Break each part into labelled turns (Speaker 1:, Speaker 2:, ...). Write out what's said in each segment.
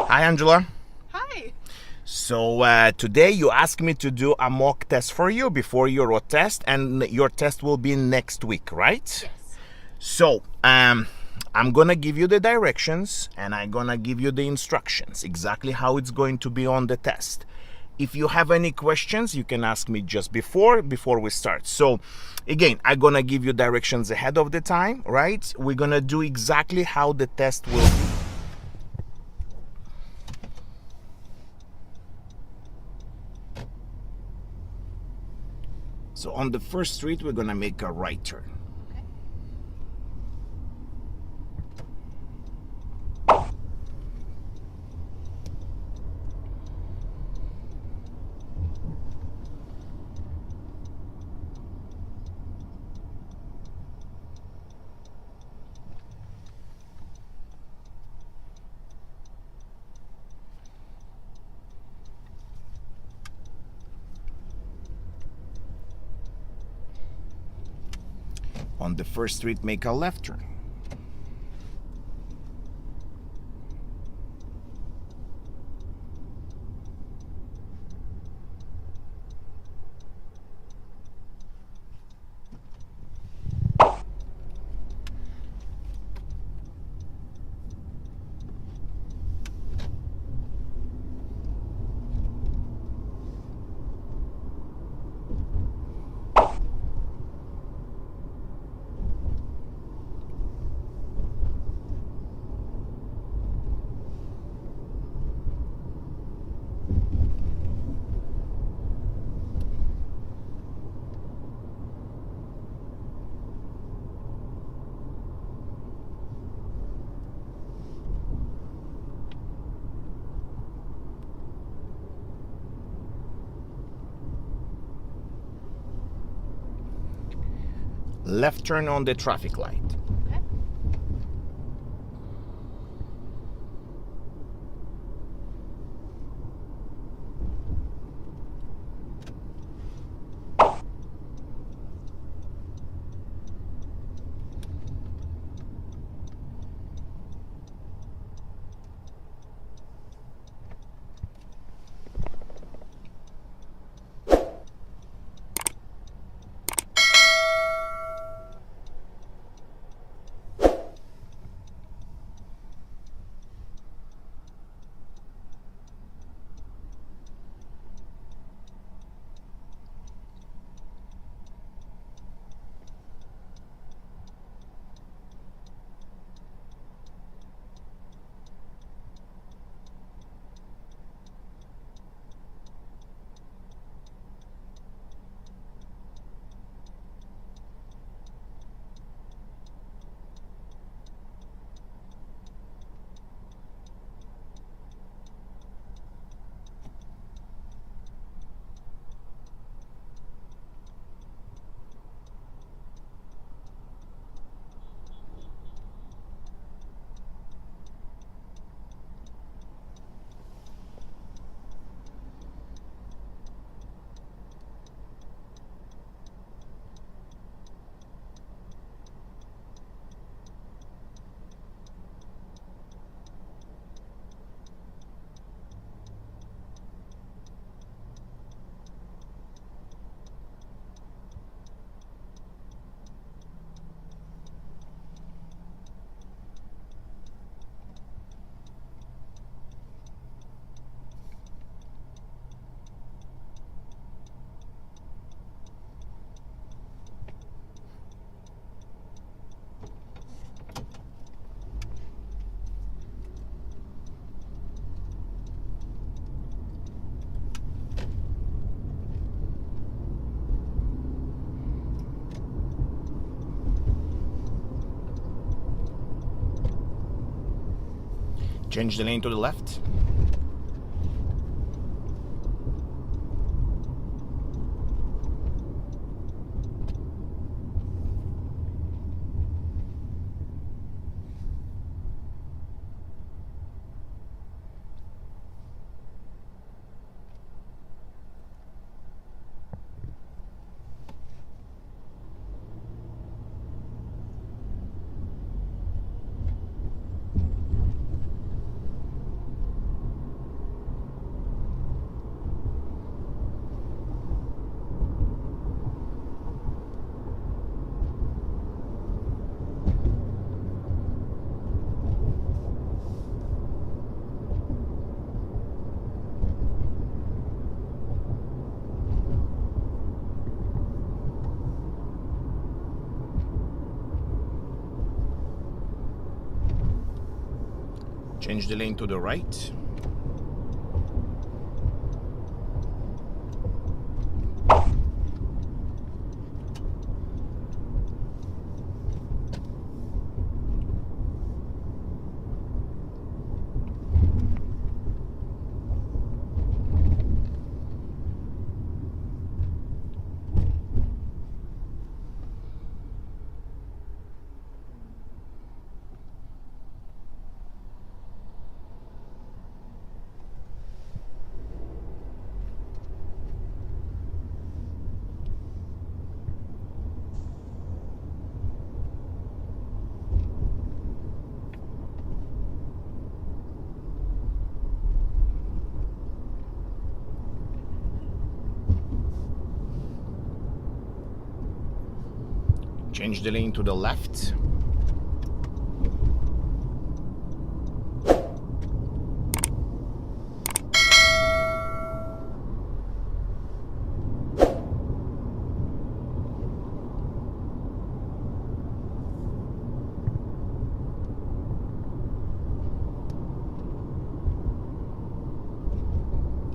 Speaker 1: Hi, Angela.
Speaker 2: Hi.
Speaker 1: So today you asked me to do a mock test for you before your road test, and your test will be next week, right?
Speaker 2: Yes.
Speaker 1: So I'm gonna give you the directions and I'm gonna give you the instructions exactly how it's going to be on the test. If you have any questions, you can ask me just before we start. So again, I'm gonna give you directions ahead of the time, right? We're gonna do exactly how the test will be. So on the first street, we're gonna make a right turn.
Speaker 2: Okay.
Speaker 1: On the first street, make a left turn. Left turn on the traffic light.
Speaker 2: Okay.
Speaker 1: Change the lane to the left. Change the lane to the right. Change the lane to the left.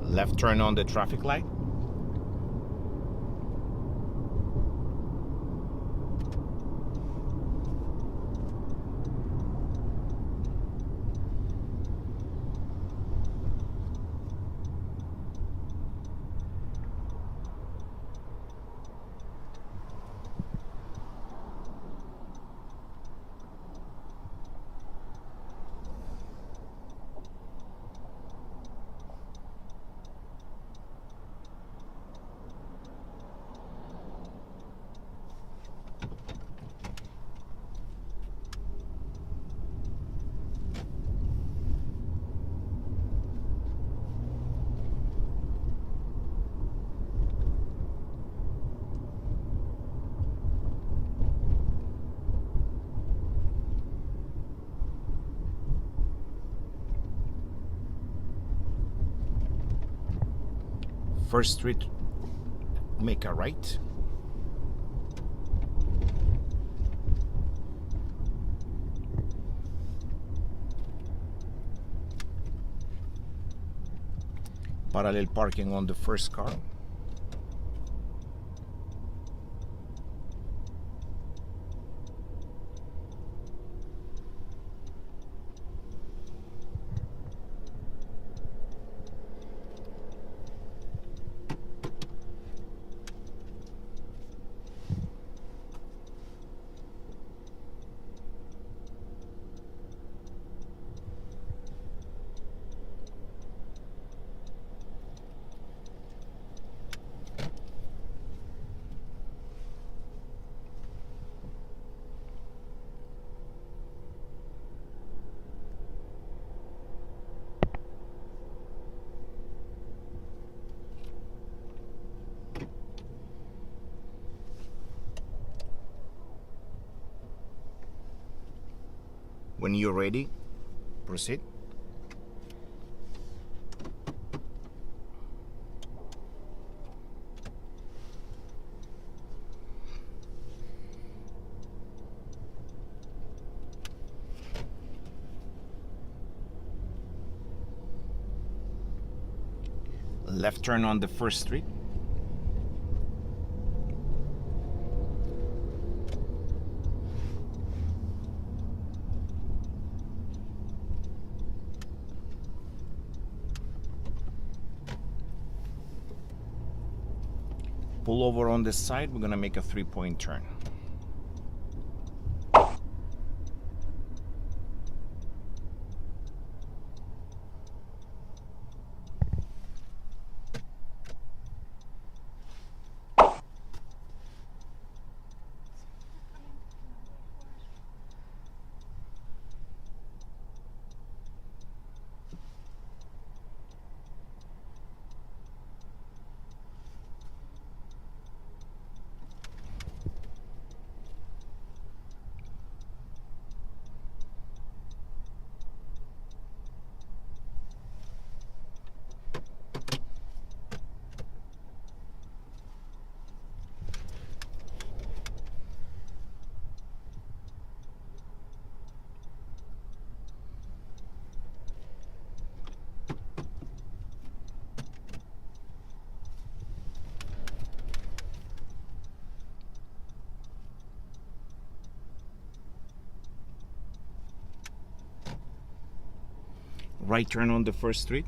Speaker 1: Left turn on the traffic light. First street, make a right. Parallel parking on the first car. When you're ready, proceed. Left turn on the first street. Pull over on this side, we're gonna make a 3-point turn. Right turn on the first street.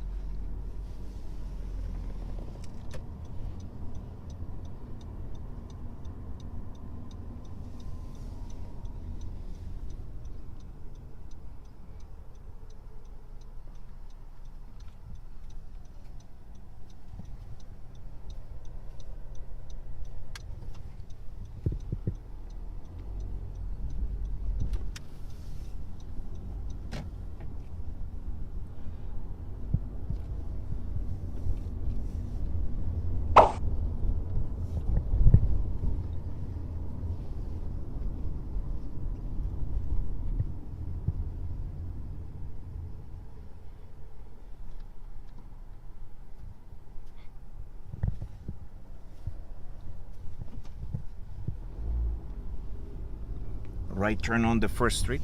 Speaker 1: Right turn on the first street.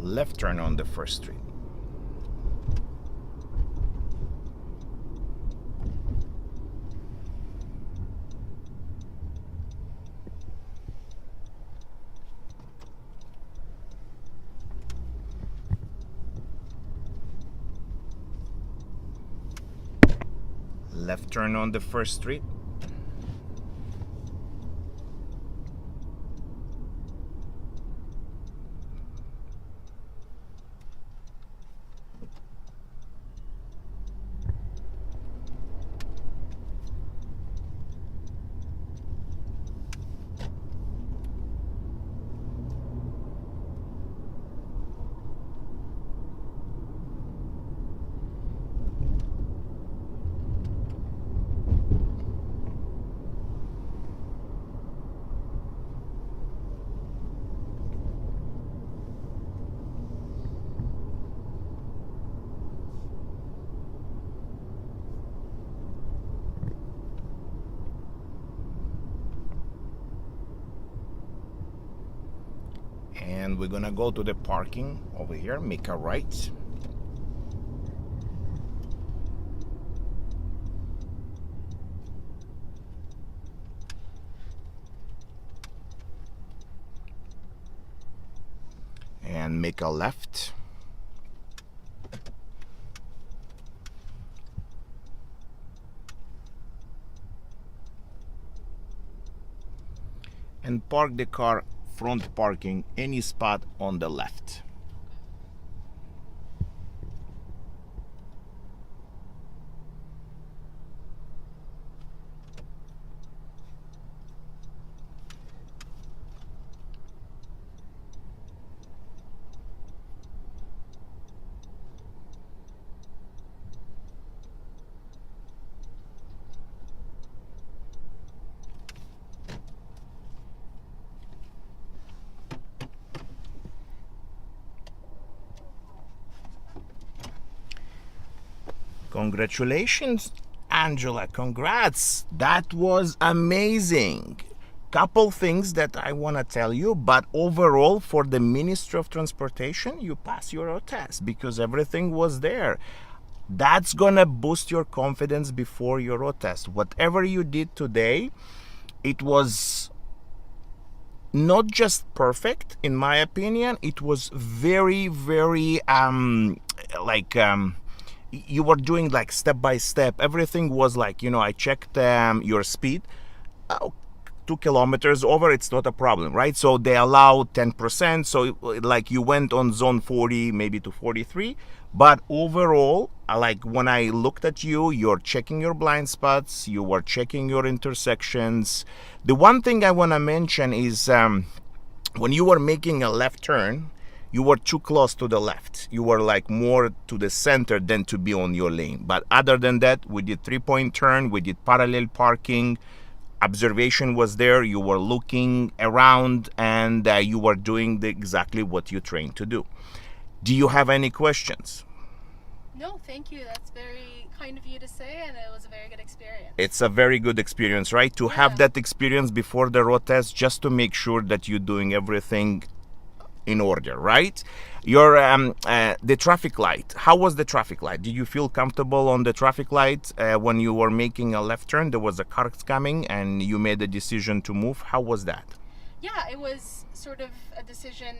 Speaker 1: Left turn on the first street. Left turn on the first street. And we're gonna go to the parking over here, make a right. And make a left. And park the car front parking any spot on the left. Congratulations, Angela. Congrats. That was amazing. Couple things that I want to tell you, but overall, for the Ministry of Transportation, you pass your road test because everything was there. That's gonna boost your confidence before your road test. Whatever you did today, it was not just perfect, in my opinion. It was very, very you were doing like step by step. Everything was like, I checked your speed. 2 kilometers over, it's not a problem, right? So they allow 10%, so like you went on zone 40 maybe to 43, but overall, like when I looked at you, you're checking your blind spots, you were checking your intersections. The one thing I want to mention is when you were making a left turn, you were too close to the left. You were like more to the center than to be on your lane. But other than that, we did 3-point turn, we did parallel parking. observation was there, you were looking around, and you were doing exactly what you trained to do. Do you have any questions?
Speaker 2: No, thank you. That's very kind of you to say, and it was a very good experience.
Speaker 1: It's a very good experience, right? To have that experience before the road test, just to make sure that you're doing everything in order, right? Your the traffic light. How was the traffic light? Did you feel comfortable on the traffic light when you were making a left turn? There was a car coming, and you made a decision to move. How was that?
Speaker 2: Yeah, it was sort of a decision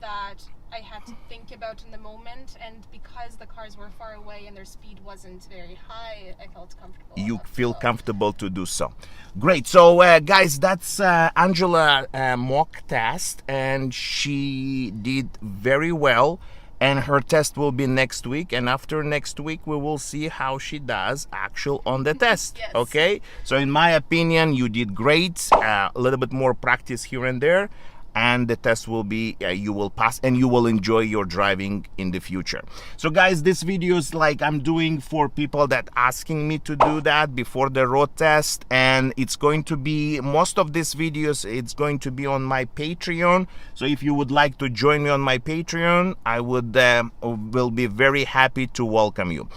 Speaker 2: that I had to think about in the moment, and because the cars were far away and their speed wasn't very high, I felt comfortable.
Speaker 1: You feel comfortable to do so. Great. So guys, that's Angela mock test, and she did very well, and her test will be next week, and after next week we will see how she does actual on the test.
Speaker 2: Yes.
Speaker 1: Okay, so in my opinion, you did great. A little bit more practice here and there, and the test will be you will pass, and you will enjoy your driving in the future. So guys, this video is like I'm doing for people that asking me to do that before the road test, and it's going to be, most of these videos, it's going to be on my Patreon. So if you would like to join me on my Patreon, I would will be very happy to welcome you.